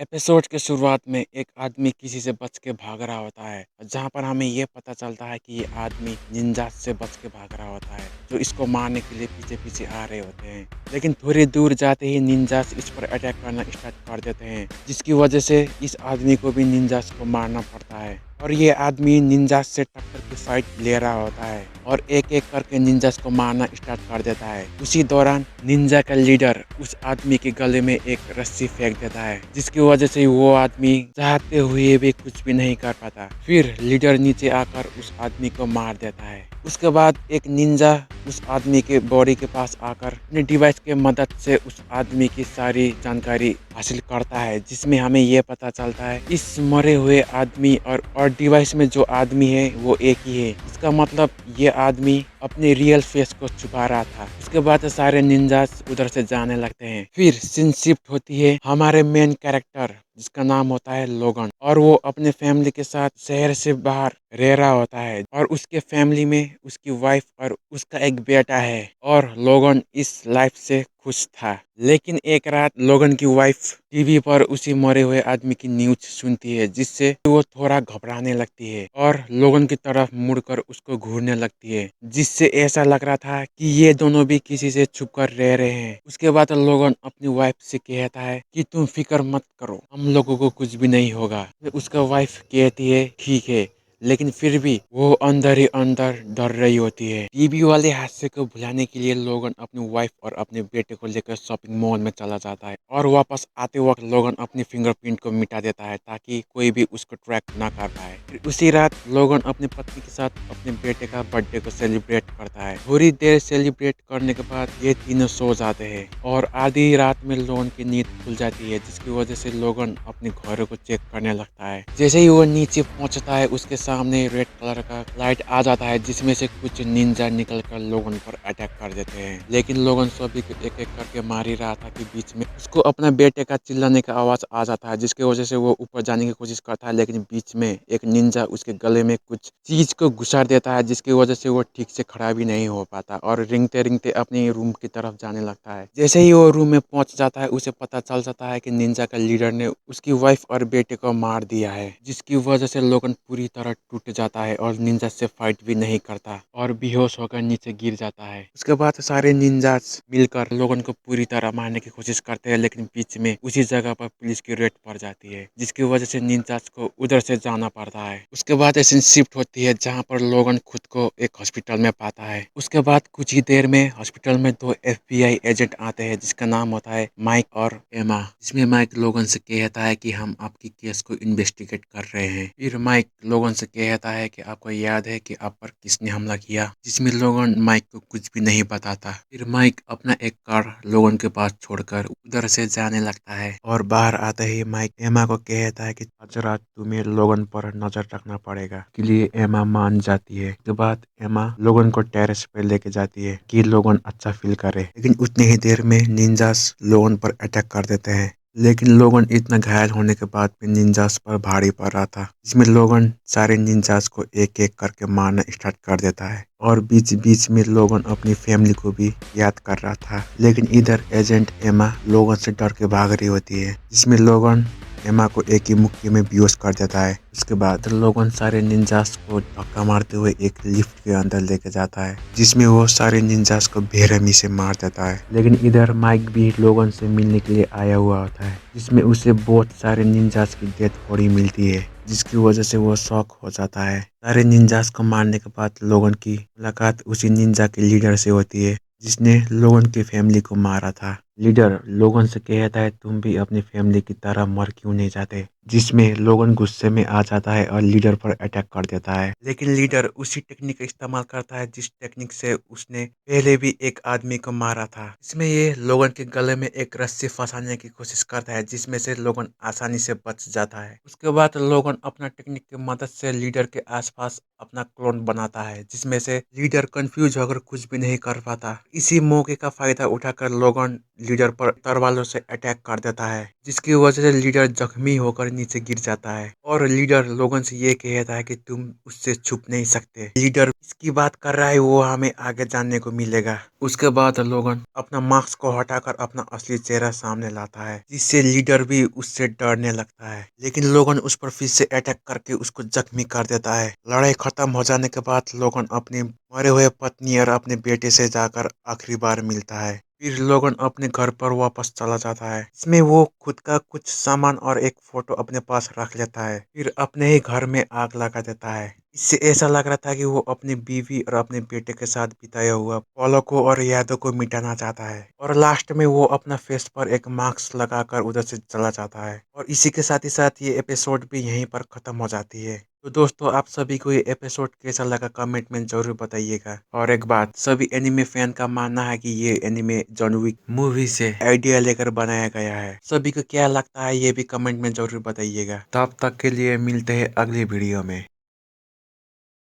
Episode के शुरुआत में एक आदमी किसी से बच के भाग रहा होता है, जहाँ पर हमें ये पता चलता है कि ये आदमी निंजा से बच के भाग रहा होता है जो इसको मारने के लिए पीछे पीछे आ रहे होते हैं। लेकिन थोड़ी दूर जाते ही निंजास इस पर अटैक करना स्टार्ट कर देते हैं, जिसकी वजह से इस आदमी को भी निंजास को मारना पड़ता है। और ये आदमी निंजास से टक्कर की फाइट ले रहा होता है और एक एक करके निंजास को मारना स्टार्ट कर देता है। उसी दौरान निंजा का लीडर उस आदमी के गले में एक रस्सी फेंक देता है, जिसकी वजह से वो आदमी चाहते हुए भी कुछ भी नहीं कर पाता। फिर लीडर नीचे आकर उस आदमी को मार देता है। उसके बाद एक निंजा उस आदमी के बॉडी के पास आकर अपने डिवाइस के मदद से उस आदमी की सारी जानकारी हासिल करता है, जिसमें हमें यह पता चलता है इस मरे हुए आदमी और डिवाइस में जो आदमी है वो एक ही है। इसका मतलब ये आदमी अपने रियल फेस को छुपा रहा था। उसके बाद सारे निंजास उधर से जाने लगते हैं। फिर सीन शिफ्ट होती है हमारे मेन कैरेक्टर जिसका नाम होता है लोगन, और वो अपने फैमिली के साथ शहर से बाहर रह रहा होता है। और उसके फैमिली में उसकी वाइफ और उसका एक बेटा है, और लोगन इस लाइफ से खुश था। लेकिन एक रात लोगन की वाइफ टीवी पर उसी मरे हुए आदमी की न्यूज सुनती है, जिससे वो थोड़ा घबराने लगती है और लोगन की तरफ मुड़कर उसको घूरने लगती है, जिससे ऐसा लग रहा था कि ये दोनों भी किसी से छुपकर रह रहे हैं। उसके बाद लोगन अपनी वाइफ से कहता है कि तुम फिक्र मत करो, हम लोगों को कुछ भी नहीं होगा। उसका वाइफ कहती है ठीक है, लेकिन फिर भी वो अंदर ही अंदर डर रही होती है। टीवी वाले हादसे को भुलाने के लिए लोगन अपनी वाइफ और अपने बेटे को लेकर शॉपिंग मॉल में चला जाता है, और वापस आते वक्त लोगन अपनी फिंगरप्रिंट को मिटा देता है ताकि कोई भी उसको ट्रैक ना कर पाए। फिर उसी रात लोगन अपनी पत्नी के साथ अपने बेटे का बर्थडे को सेलिब्रेट करता है। थोड़ी देर सेलिब्रेट करने के बाद ये तीनों सो जाते हैं और आधी रात में लोगन की नींद खुल जाती है, जिसकी वजह से लोगन अपने घरों को चेक करने लगता है। जैसे ही वो नीचे पहुंचता है उसके सामने रेड कलर का लाइट आ जाता है, जिसमें से कुछ निंजा निकलकर लोगन पर अटैक कर देते हैं। लेकिन लोगन सभी को एक एक करके मार ही रहा था कि बीच में उसको अपने बेटे का चिल्लाने का आवाज आ जाता है, जिसकी वजह से वो ऊपर जाने की कोशिश करता है। लेकिन बीच में एक निंजा उसके गले में कुछ चीज को घुसा देता है, जिसकी वजह से वो ठीक से खड़ा भी नहीं हो पाता और रिंगते रिंगते अपने रूम की तरफ जाने लगता है। जैसे ही वो रूम में पहुंच जाता है उसे पता चल जाता है कि निंजा का लीडर ने उसकी वाइफ और बेटे को मार दिया है, जिसकी वजह से लोगन पूरी तरह टूट जाता है और निंजा से फाइट भी नहीं करता और बेहोश होकर नीचे गिर जाता है। उसके बाद सारे निंजास मिलकर लोगन को पूरी तरह मारने की कोशिश करते हैं, लेकिन बीच में उसी जगह पर पुलिस की रेड पड़ जाती है, जिसकी वजह से निंजास को उधर से जाना पड़ता है। उसके बाद ऐसी शिफ्ट होती है जहाँ पर लोगन खुद को एक हॉस्पिटल में पाता है। उसके बाद कुछ ही देर में हॉस्पिटल में दो FBI एजेंट आते हैं, जिसका नाम होता है माइक और एमा। जिसमें माइक लोगन से कहता है कि हम आपकी केस को इन्वेस्टिगेट कर रहे हैं। फिर माइक लोगन से कहता है कि आपको याद है कि आप पर किसने हमला किया, जिसमें लोगन माइक को कुछ भी नहीं बताता। फिर माइक अपना एक कार लोगन के पास छोड़कर उधर से जाने लगता है, और बाहर आते ही माइक एमा को कहता है कि आज रात तुम्हें लोगन पर नजर रखना पड़ेगा। के लिए एमा मान जाती है। उसके बाद एमा लोगन को टेरेस पे लेके जाती है कि लोगन अच्छा फील करे। लेकिन उतनी ही देर में निंजास लोगन पर अटैक कर देते हैं। लेकिन लोगन इतना घायल होने के बाद भी निंजास पर भारी पड़ रहा था, जिसमें लोगन सारे निंजास को एक एक करके मारना स्टार्ट कर देता है। और बीच बीच में लोगन अपनी फैमिली को भी याद कर रहा था। लेकिन इधर एजेंट एमा लोगन से डर के भाग रही होती है, जिसमें लोगन एमा को एक ही मुक्के में बेहोश कर देता है। उसके बाद लोगन सारे निंजास को धक्का मारते हुए एक लिफ्ट के अंदर लेके जाता है, जिसमें वो सारे निंजास को बेरहमी से मार देता है। लेकिन इधर माइक भी लोगन से मिलने के लिए आया हुआ होता है, जिसमें उसे बहुत सारे निंजास की डेथ बॉडी मिलती है, जिसकी वजह से वो शॉक हो जाता है। सारे निंजास को मारने के बाद लोगन की मुलाकात उसी निंजा के लीडर से होती है, जिसने लोगन की फैमिली को मारा था। लीडर लोगन से कहता है तुम भी अपनी फैमिली की तरह मर क्यों नहीं जाते, जिसमें लोगन गुस्से में आ जाता है और लीडर पर अटैक कर देता है। लेकिन लीडर उसी टेक्निक का इस्तेमाल करता है जिस टेक्निक से उसने पहले भी एक आदमी को मारा था। इसमें ये लोगन के गले में एक रस्सी फंसाने की कोशिश करता है, जिसमें से लोगन आसानी से बच जाता है। उसके बाद लोगन अपना टेक्निक की मदद से लीडर के आसपास अपना क्लोन बनाता है, जिसमें से लीडर कंफ्यूज होकर कुछ भी नहीं कर पाता। इसी मौके का फायदा उठाकर लोगन लीडर पर तलवारों से अटैक कर देता है, जिसकी वजह से लीडर जख्मी होकर नीचे गिर जाता है और लीडर लोगन से ये कहता है कि तुम उससे छुप नहीं सकते। लीडर इसकी बात कर रहा है वो हमें आगे जानने को मिलेगा। उसके बाद लोगन अपना मास्क को हटाकर अपना असली चेहरा सामने लाता है, जिससे लीडर भी उससे डरने लगता है। लेकिन लोगन उस पर फिर से अटैक करके उसको जख्मी कर देता है। लड़ाई खत्म हो जाने के बाद लोगन अपनी मरे हुए पत्नी और अपने बेटे से जाकर आखिरी बार मिलता है। फिर लोगन अपने घर पर वापस चला जाता है। इसमें वो खुद का कुछ सामान और एक फोटो अपने पास रख लेता है, फिर अपने ही घर में आग लगा देता है। इससे ऐसा लग रहा था कि वो अपनी बीवी और अपने बेटे के साथ बिताया हुआ पलों को और यादों को मिटाना चाहता है। और लास्ट में वो अपना फेस पर एक मास्क लगाकर उधर से चला जाता है। और इसी के साथ ही साथ ये एपिसोड भी यहीं पर खत्म हो जाती है। तो दोस्तों, आप सभी को ये एपिसोड कैसा लगा कमेंट में जरूर बताइएगा। और एक बात, सभी एनिमे फैन का मानना है कि ये एनिमे जॉन विक मूवी से आइडिया लेकर बनाया गया है। सभी को क्या लगता है ये भी कमेंट में जरूर बताइएगा। तब तक के लिए मिलते हैं अगली वीडियो में।